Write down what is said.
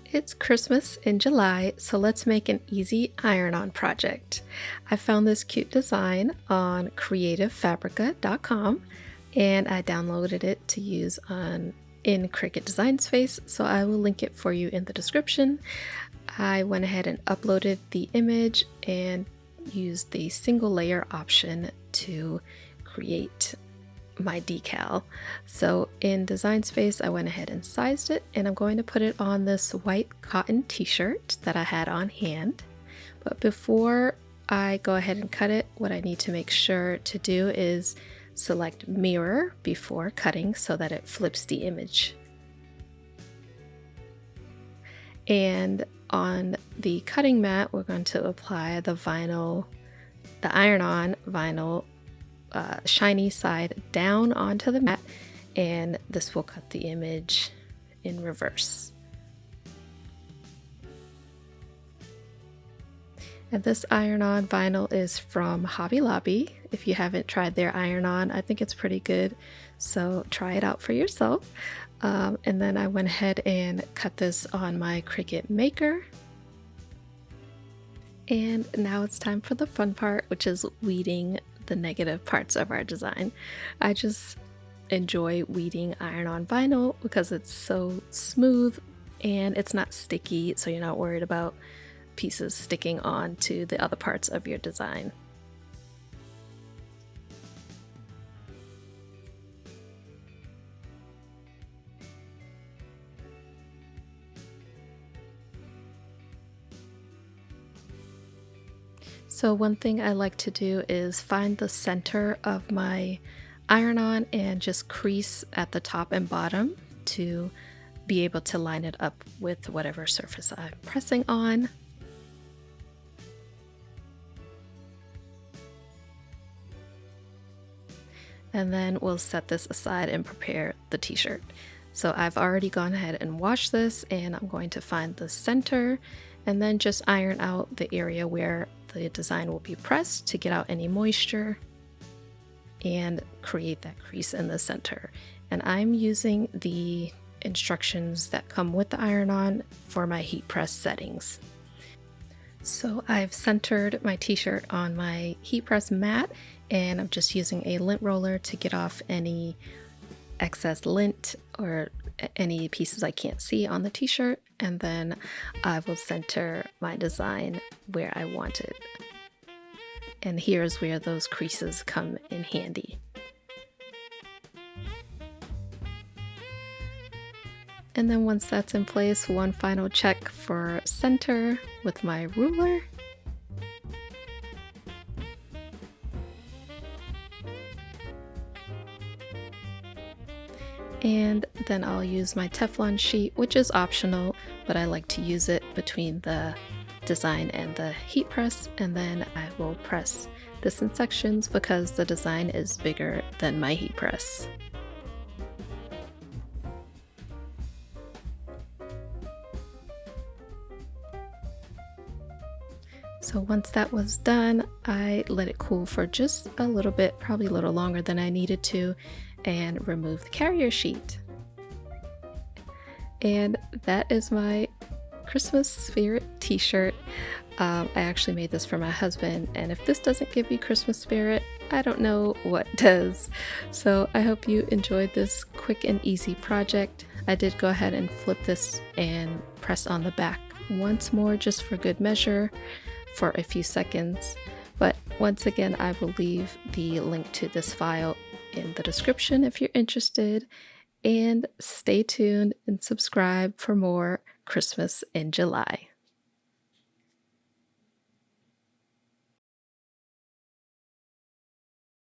It's Christmas in July, so let's make an easy iron-on project. I found this cute design on creativefabrica.com and I downloaded it to use in Cricut Design Space, so I will link it for you in the description. I went ahead and uploaded the image and used the single layer option to create my decal. So in Design Space, I went ahead and sized it, and I'm going to put it on this white cotton t-shirt that I had on hand. But before I go ahead and cut it, what I need to make sure to do is select mirror before cutting so that it flips the image. And on the cutting mat, we're going to apply the iron-on vinyl shiny side down onto the mat, and this will cut the image in reverse. And this iron-on vinyl is from Hobby Lobby. If you haven't tried their iron-on, I think it's pretty good, so try it out for yourself. And then I went ahead and cut this on my Cricut Maker. And now it's time for the fun part, which is weeding the negative parts of our design. I just enjoy weeding iron-on vinyl because it's so smooth and it's not sticky, so you're not worried about pieces sticking on to the other parts of your design. So one thing I like to do is find the center of my iron-on and just crease at the top and bottom to be able to line it up with whatever surface I'm pressing on. And then we'll set this aside and prepare the t-shirt. So I've already gone ahead and washed this, and I'm going to find the center and then just iron out the area where the design will be pressed to get out any moisture and create that crease in the center. And I'm using the instructions that come with the iron-on for my heat press settings. So I've centered my t-shirt on my heat press mat, and I'm just using a lint roller to get off any excess lint or any pieces I can't see on the t-shirt, and then I will center my design where I want it. And here's where those creases come in handy. And then once that's in place, one final check for center with my ruler. And then I'll use my Teflon sheet, which is optional, but I like to use it between the design and the heat press, and then I will press this in sections because the design is bigger than my heat press. So once that was done, I let it cool for just a little bit, probably a little longer than I needed to, and remove the carrier sheet. And that is my Christmas spirit t-shirt. I actually made this for my husband, and if this doesn't give you Christmas spirit, I don't know what does. So I hope you enjoyed this quick and easy project. I did go ahead and flip this and press on the back once more just for good measure for a few seconds. But once again, I will leave the link to this file in the description if you're interested, and stay tuned and subscribe for more Christmas in July.